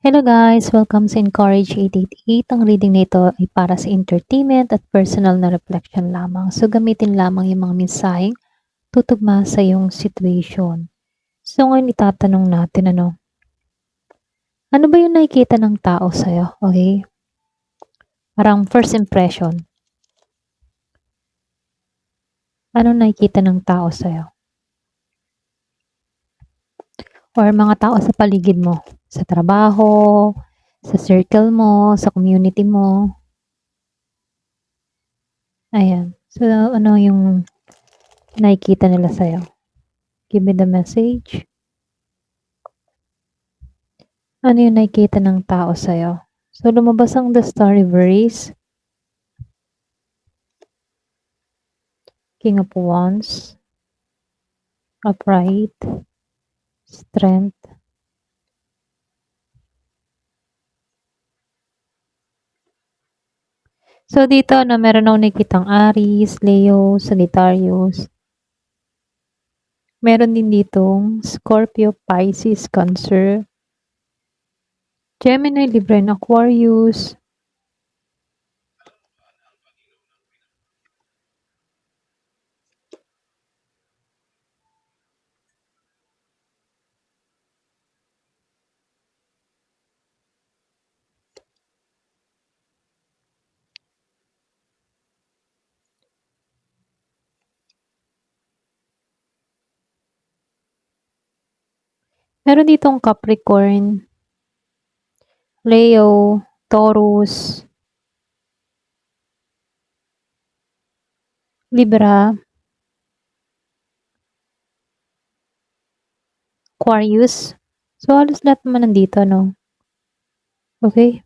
Hello guys! Welcome sa Encourage 888. Ang reading nito ay para sa entertainment at personal na reflection lamang. So gamitin lamang yung mga mensaheng tutugma sa iyong situation. So ngayon itatanong natin ano ba yung nakikita ng tao sa'yo? Okay? Parang first impression. Ano nakikita ng tao sa'yo? Or mga tao sa paligid mo? Sa trabaho, sa circle mo, sa community mo? Ayan. So ano yung nakikita nila sa'yo? Give me the message. Ano yung nakikita ng tao sa'yo? So, lumabas ang The Star Reverse, King of Wands, Upright, Strength. So, dito, meron akong nakikitang Aries, Leo, Sagittarius. Meron din ditong Scorpio, Pisces, Cancer, Gemini, Libra, and Aquarius. Meron ditong Capricorn, Leo, Taurus, Libra, Aquarius. So, halos lahat naman nandito, no? Okay?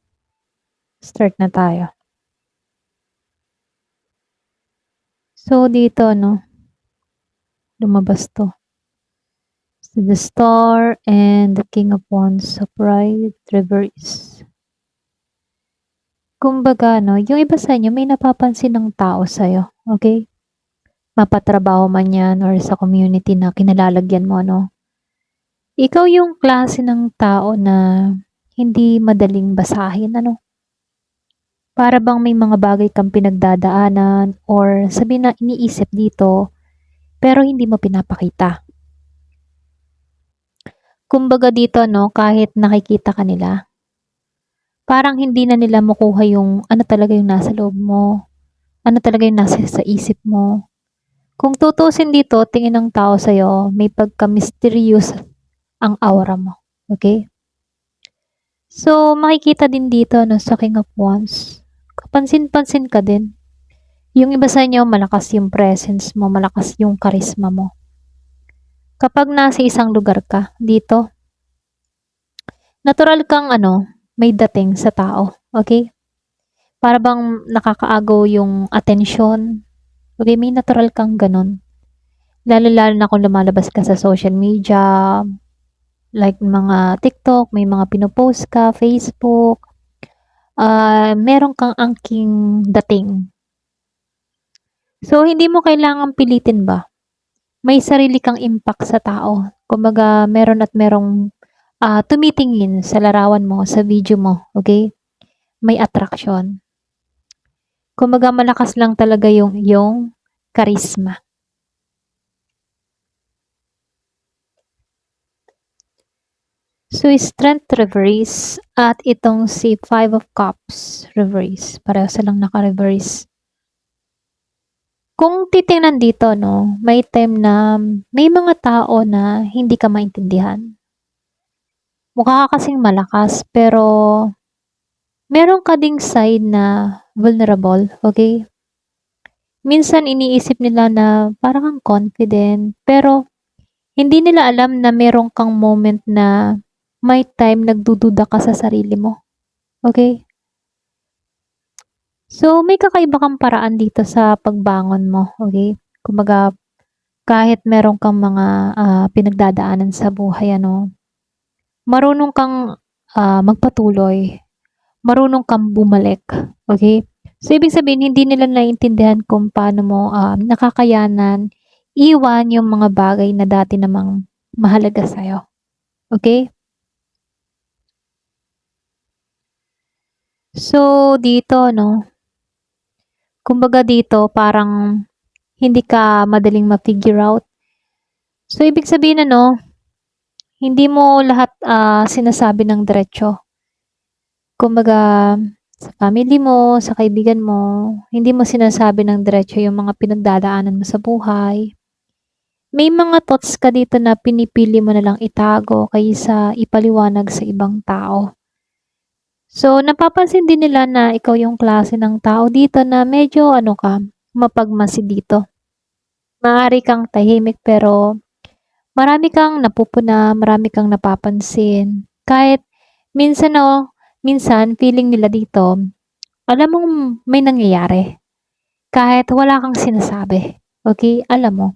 Start na tayo. So, dito, lumabas to. So, the Star and the King of Wands upright, reverse. Kumbaga, yung iba sa inyo, may napapansin ng tao sa'yo. Okay? Mapatrabaho man yan or sa community na kinalalagyan mo, Ikaw yung klase ng tao na hindi madaling basahin, Para bang may mga bagay kang pinagdadaanan or sabihin na iniisip dito, pero hindi mo pinapakita. Kumbaga dito, kahit nakikita ka nila, parang hindi na nila makuha yung ano talaga yung nasa loob mo, ano talaga yung nasa sa isip mo. Kung tutusin dito, tingin ng tao sa'yo, may pagka-mysterious ang aura mo. Okay? So, makikita din dito sa King of Wands, kapansin-pansin ka din. Yung iba sa inyo, malakas yung presence mo, malakas yung charisma mo. Kapag nasa isang lugar ka, dito, natural kang may dating sa tao. Okay? Para bang nakakaagaw yung atensyon. Okay, may natural kang ganun. Lalo-lalo na kung lumalabas ka sa social media, like mga TikTok, may mga pinopost ka, Facebook, meron kang angking dating. So, hindi mo kailangang pilitin ba? May sarili kang impact sa tao. Kumbaga, meron at merong tumitingin sa larawan mo, sa video mo, okay? May attraction. Kumbaga, malakas lang talaga yung charisma. So, Strength reverse at itong si Five of Cups reverse. Pareho silang naka-reverse. Kung titingnan dito, may time na may mga tao na hindi ka maintindihan. Mukha ka kasing malakas, pero meron ka ding side na vulnerable, okay? Minsan iniisip nila na parang kang confident, pero hindi nila alam na meron kang moment na may time nagdududa ka sa sarili mo. Okay? So, may kakaiba kang paraan dito sa pagbangon mo. Okay? Kumbaga, kahit meron kang mga pinagdadaanan sa buhay, marunong kang magpatuloy. Marunong kang bumalik. Okay? So, ibig sabihin, hindi nila naiintindihan kung paano mo nakakayanan iwan yung mga bagay na dati namang mahalaga sa'yo. Okay? So, dito 'no, kumbaga dito parang hindi ka madaling ma-figure out. So, ibig sabihin ano, hindi mo lahat, sinasabi ng diretso. Kumbaga sa family mo, sa kaibigan mo, hindi mo sinasabi ng diretso yung mga pinagdadaanan mo sa buhay. May mga thoughts ka dito na pinipili mo na lang itago kaysa ipaliwanag sa ibang tao. So, napapansin din nila na ikaw yung klase ng tao dito na medyo ano ka, mapagmasid dito. Maaari kang tahimik pero marami kang napupuna, marami kang napapansin. Kahit minsan minsan feeling nila dito, alam mong may nangyayari. Kahit wala kang sinasabi. Okay? Alam mo.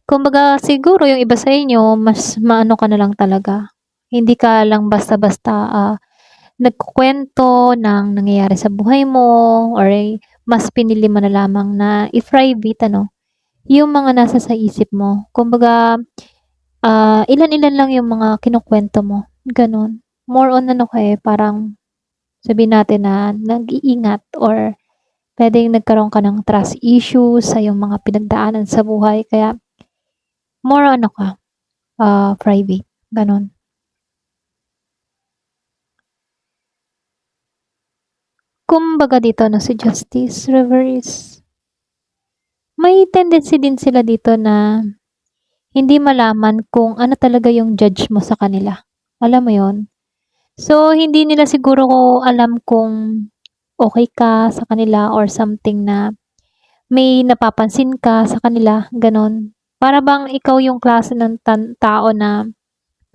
Kumbaga siguro yung iba sa inyo, mas maano ka na lang talaga. Hindi ka lang basta-basta nagkukwento ng nangyayari sa buhay mo or mas pinili mo na lamang na i-private ano, yung mga nasa sa isip mo. Kumbaga, ilan-ilan lang yung mga kinukwento mo. Ganon. More on ano ka parang sabihin natin na nag-iingat or pwedeng nagkaroon ka ng trust issues sa yung mga pinagdaanan sa buhay. Kaya, more ano ka, private. Ganon. Kumbaga dito no, si Justice Reverse, may tendency din sila dito na hindi malaman kung ano talaga yung judge mo sa kanila. Alam mo yon. So, hindi nila siguro alam kung okay ka sa kanila or something na may napapansin ka sa kanila, ganon. Para bang ikaw yung klase ng tao na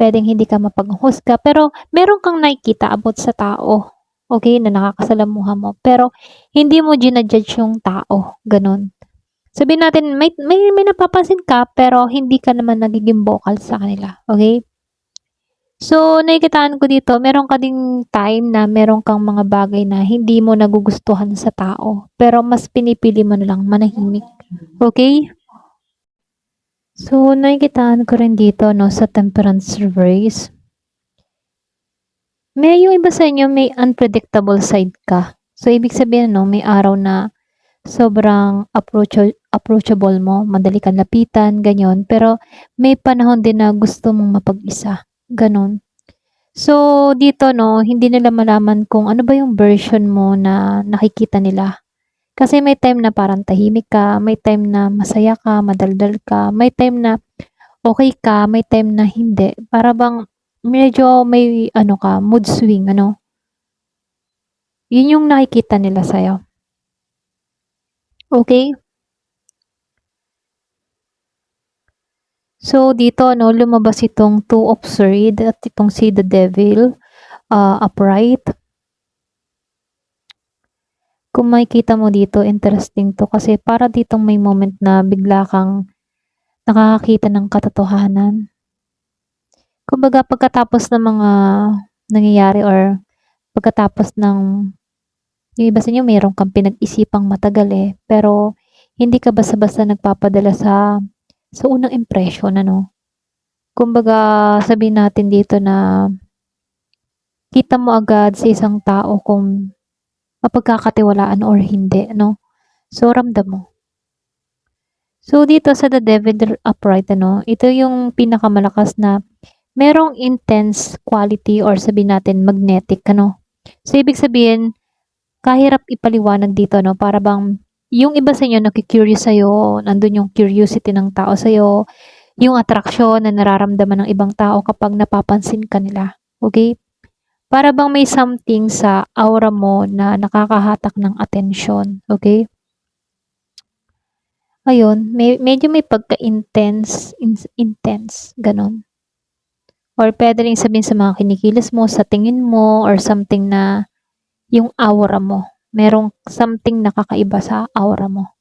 pwedeng hindi ka mapaghusga, pero meron kang nakikita about sa tao. Okay, na nakakasalamuha mo. Pero hindi mo ginajudge yung tao, ganon. Sabihin natin, may napapansin ka, pero hindi ka naman nagiging vocal sa kanila. Okay? So, nakikitaan ko dito, meron ka ding time na meron kang mga bagay na hindi mo nagugustuhan sa tao, pero mas pinipili mo na lang manahimik. Okay? So, nakikitaan ko rin dito, no, sa temperance reverse. May yung iba sa inyo, may unpredictable side ka. So, ibig sabihin, no, may araw na sobrang approachable mo, madali kang lapitan, ganyan. Pero may panahon din na gusto mong mapag-isa, ganon. So, dito, no, hindi nila malaman kung ano ba yung version mo na nakikita nila. Kasi may time na parang tahimik ka, may time na masaya ka, madaldal ka, may time na okay ka, may time na hindi. Para bang medyo may ano ka, mood swing, ano. Yun yung nakikita nila sa'yo. Okay? So, dito, no, lumabas itong two of swords at itong si the devil, upright. Kung makikita mo dito, interesting to kasi para ditong may moment na bigla kang nakakakita ng katotohanan. Kumbaga, pagkatapos ng mga nangyayari or pagkatapos ng yung iba sa inyo mayroon kang pinag-isipang matagal pero hindi ka basta-basta nagpapadala sa unang impression, ano. Kumbaga, sabihin natin dito na kita mo agad sa isang tao kung mapagkakatiwalaan or hindi, ano. So, ramdam mo. So, dito sa The Devil Upright, ano, ito yung pinakamalakas na merong intense quality or sabihin natin magnetic, ano. So, ibig sabihin, kahirap ipaliwanag dito, no, para bang yung iba sa inyo naki-curious sa'yo, nandun yung curiosity ng tao sa'yo, yung attraction na nararamdaman ng ibang tao kapag napapansin ka nila. Okay? Para bang may something sa aura mo na nakakahatak ng atensyon. Okay? Ayun, medyo may pagka-intense, intense, ganon. Or pwede rin sabihin sa mga kinikilos mo, sa tingin mo, or something na yung aura mo. Merong something nakakaiba sa aura mo.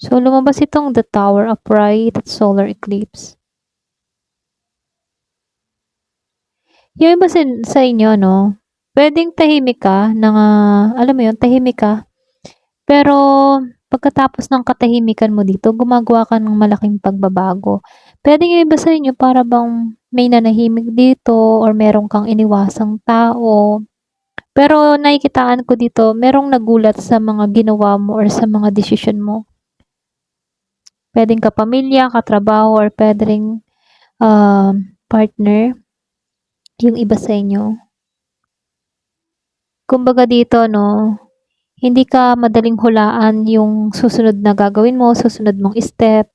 So, lumabas itong The Tower Upright at Solar Eclipse. Yung iba sa inyo, no, pwedeng tahimik ka, alam mo yun, tahimik ka, pero pagkatapos ng katahimikan mo dito, gumagawa ka ng malaking pagbabago. Puwedeng yung iba sa inyo para bang may nanahimik dito or meron kang iniwasang tao. Pero nakikitaan ko dito, merong nagulat sa mga ginawa mo or sa mga desisyon mo. Puwedeng kapamilya, katrabaho, or puwede ring, partner, yung iba sa inyo. Kumbaga dito 'no, hindi ka madaling hulaan yung susunod na gagawin mo, susunod mong step,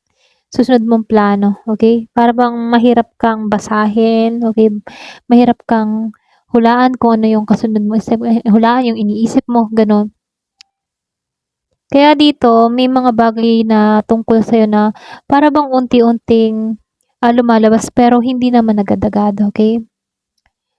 susunod mong plano, okey? Para bang mahirap kang basahin, okey? Mahirap kang hulaan kung ano yung kasunod mong step, hulaan yung iniisip mo, gano'n. Kaya dito may mga bagay na tungkol sa'yo na para bang unti-unting, lumalabas pero hindi naman agad-agad, okey?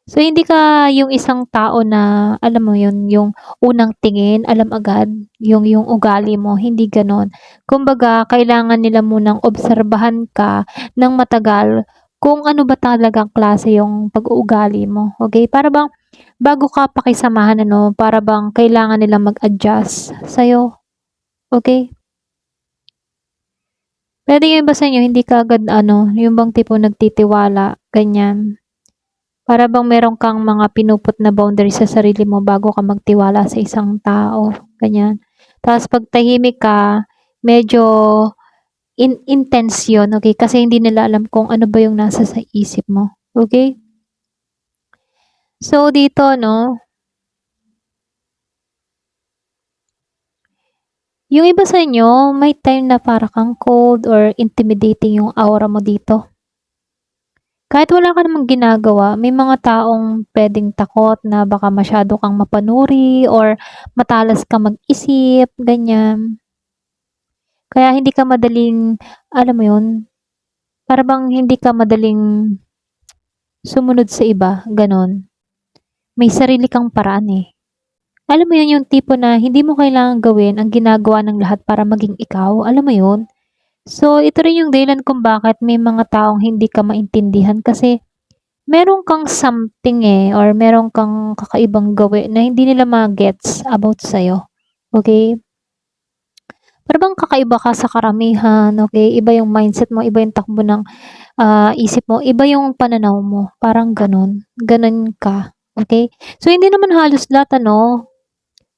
So, hindi ka yung isang tao na alam mo yun, yung unang tingin alam agad yung ugali mo, hindi gano'n. Kumbaga kailangan nila munang obserbahan ka ng matagal kung ano ba talagang klase yung pag-uugali mo, okey? Para bang bago ka pakisamahan ano, para bang kailangan nilang mag-adjust sa'yo, okey? Puwede yung iba sa inyo hindi kaagad ano, yung bang tipong nagtitiwala, ganyan. Para bang meron kang mga pinuput na boundaries sa sarili mo bago ka magtiwala sa isang tao, ganyan. Tapos 'pag tahimik ka, medyo intense yun, okey? Kasi hindi nila alam kung ano ba yung nasa sa isip mo, okey? So, dito 'no, yung iba sa inyo may time na para kang cold or intimidating yung aura mo dito. Kahit wala ka namang ginagawa, may mga taong puwedeng takot na baka masyado kang mapanuri or matalas kang mag-isip, ganyan. Kaya hindi ka madaling, alam mo yun, para bang hindi ka madaling sumunod sa iba, gano'n. May sarili kang paraan, eh. Alam mo yun, yung tipo na hindi mo kailangang gawin ang ginagawa ng lahat para maging ikaw, alam mo yun? So, ito rin yung dahilan kung bakit may mga taong hindi ka maintindihan kasi meron kang something, eh, or meron kang kakaibang gawi na hindi nila ma-gets about sa'yo, okey? Para bang kakaiba ka sa karamihan, okey? Iba yung mindset mo, iba yung takbo ng, isip mo, iba yung pananaw mo, parang gano'n. Gano'n ka, okey? So, hindi naman halos lahat ano.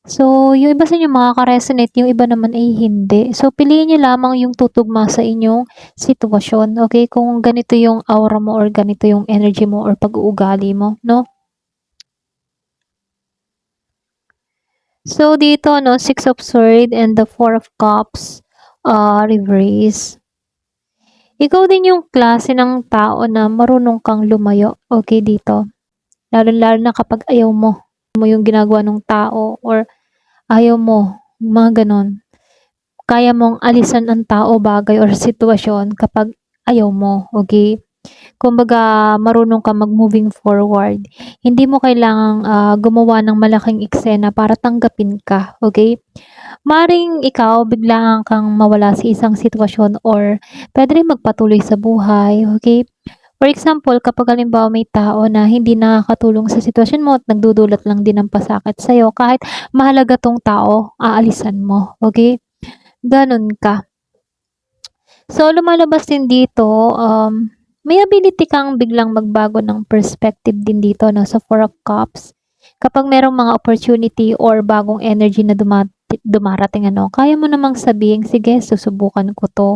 So, yung iba sa inyo makaka-resonate, yung iba naman ay hindi. So, piliin niyo lamang yung tutugma sa inyong sitwasyon, okey? Kung ganito yung aura mo or ganito yung energy mo or pag-uugali mo, 'no? So, dito 'no, Six of Swords and the Four of Cups, reverse. Ikaw din yung klase ng tao na marunong kang lumayo, okey dito. Lalong-lalo na kapag ayaw mo yung ginagawa nung tao or ayaw mo, mga gano'n. Kaya mong alisan ang tao, bagay or sitwasyon kapag ayaw mo, okey? Kumbaga marunong kang mag-moving forward. Hindi mo kailangang, gumawa ng malaking eksena para tanggapin ka, okey? Maaaring ikaw biglaan kang mawala sa isang sitwasyon or puwede ring magpatuloy sa buhay, okey? For example, kapag halimbawa may tao na hindi nakakatulong sa sitwasyon mo at nagdudulot lang din ng pasakit sa'yo, kahit mahalaga 'tong tao, aalisan mo, okey? Gano'n ka. So, lumalabas din dito, may ability kang biglang magbago ng perspective din dito 'no, sa Four of Cups. Kapag merong mga opportunity or bagong energy na dumarating ano, kaya mo namang sabihing, "Sige, susubukan ko 'to."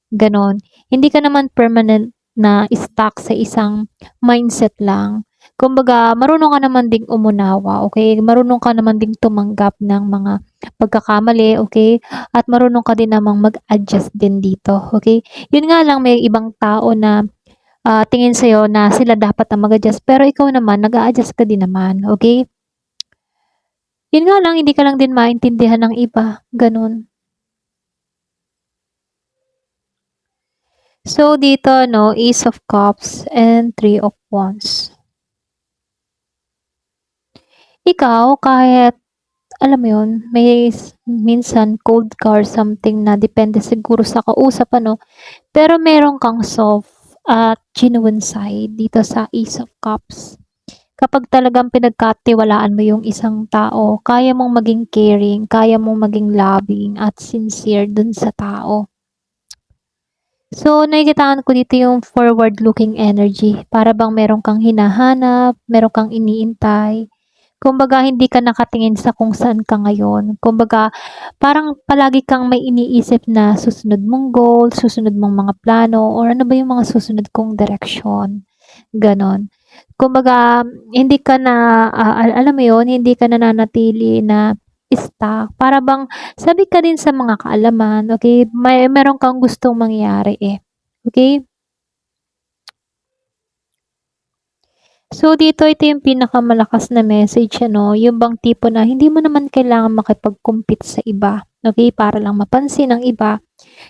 Gano'n. Hindi ka naman permanent na stuck sa isang mindset lang. Kumbaga marunong ka naman ding umunawa, okey? Marunong ka naman ding tumanggap ng mga pagkakamali, okey? At marunong ka din namang mag-adjust din dito, okey? Yun nga lang may ibang tao na, tingin sa'yo na sila dapat ang mag-adjust pero ikaw naman nag-a-adjust ka din naman, okey? Yun nga lang hindi ka lang din maintindihan ng iba, gano'n. So, dito 'no, Ace of Cups and Three of Wands. Ikaw kahit alam mo yun, may minsan cold ka or something na depende siguro sa kausap ano, pero meron kang soft at genuine side dito sa Ace of Cups. Kapag talagang pinagkatiwalaan mo yung isang tao, kaya mong maging caring, kaya mong maging loving at sincere dun sa tao. So, nakikitaan ko dito yung forward-looking energy. Para bang meron kang hinahanap, meron kang iniintay. Kumbaga, hindi ka nakatingin sa kung saan ka ngayon. Kumbaga, parang palagi kang may iniisip na susunod mong goal, susunod mong mga plano, or ano ba yung mga susunod kong direksyon. Ganon. Kumbaga, hindi ka na, alam mo yun, hindi ka nananatili na stuck. Para bang sabi ka din sa mga kaalaman, okay? Meron kang gustong mangyari eh. Okay? So, dito ito yung pinakamalakas na message, ano, yung bang tipo na hindi mo naman kailangan makipag-compete sa iba, okay, para lang mapansin ng iba.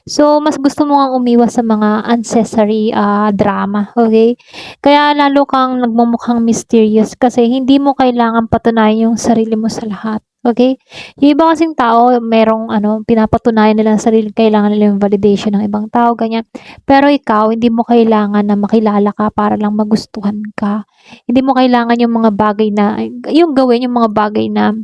So, mas gusto mo ngang umiwas sa mga unnecessary drama, okay? Kaya lalo kang nagmumukhang mysterious kasi hindi mo kailangan patunayan yung sarili mo sa lahat, okay? Yung iba kasing tao, merong ano, pinapatunayan nila ang sarili, kailangan nila yung validation ng ibang tao, ganyan. Pero ikaw, hindi mo kailangan na makilala ka para lang magustuhan ka. Hindi mo kailangan yung mga bagay na, yung gawin yung mga bagay na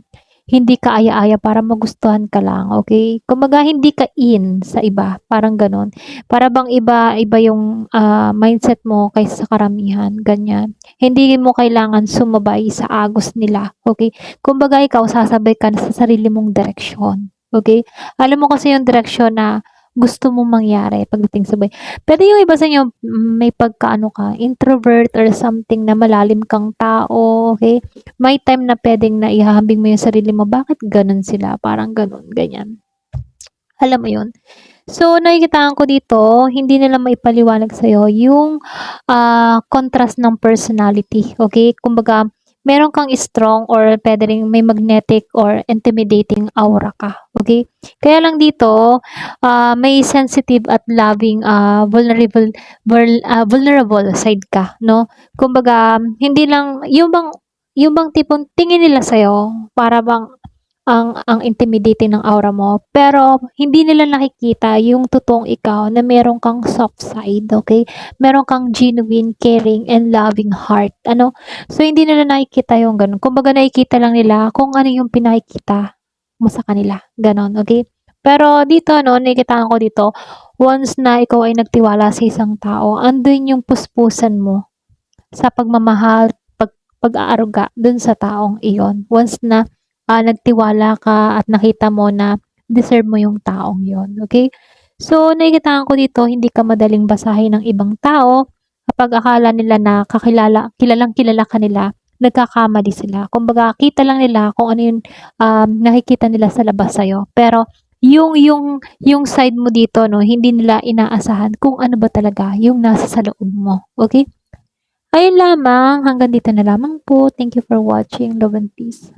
hindi ka aya-aya para magustuhan ka lang, okay? Kumbaga hindi ka in sa iba, parang gano'n. Para bang iba yung, mindset mo kaysa sa karamihan, ganyan. Hindi mo kailangan sumabay sa agos nila, okay? Kumbaga ikaw sasabay ka na sa sarili mong direksyon, okay? Alam mo kasi yung direksyon na gusto mong mangyari pagdating sa buhay. Puwede yung iba sa inyo may pagka-ano ka, introvert or something na malalim kang tao, okay? May time na puwedeng naihahambing mo yung sarili mo, bakit gano'n sila, parang gano'n, ganyan. Alam mo yun? So, nakikitaan ko dito, hindi nila maipaliwanag sa'yo yung contrast ng personality, okay? Kumbaga, meron kang strong or puwede ring may magnetic or intimidating aura ka, okay? Kaya lang dito, may sensitive at loving, vulnerable side ka, no? Kumbaga, hindi lang yung bang tipong tingin nila sa'yo para bang ang intimidating ng aura mo, pero hindi nila nakikita yung totoong ikaw na meron kang soft side, okay? Meron kang genuine, caring, and loving heart, ano? So, hindi nila nakikita yung gano'n. Kumbaga, nakikita lang nila kung ano yung pinakikita mo sa kanila, gano'n, okay? Pero dito, no, nakikitaan ko dito, once na ikaw ay nagtiwala sa isang tao, andun yung puspusan mo sa pagmamahal, pag-aaruga dun sa taong iyon. Once na nagtiwala ka at nakita mo na deserve mo yung taong yon, okay? So, nakikitaan ko dito, hindi ka madaling basahin ng ibang tao kapag akala nila na kilalang kilala ka nila, nagkakamali sila. Kumbaga, kita lang nila kung ano yung nakikita nila sa labas sa'yo. Pero, yung side mo dito, no, hindi nila inaasahan kung ano ba talaga yung nasa sa loob mo. Okay? Ayun lamang, hanggang dito na lamang po. Thank you for watching. Love and peace.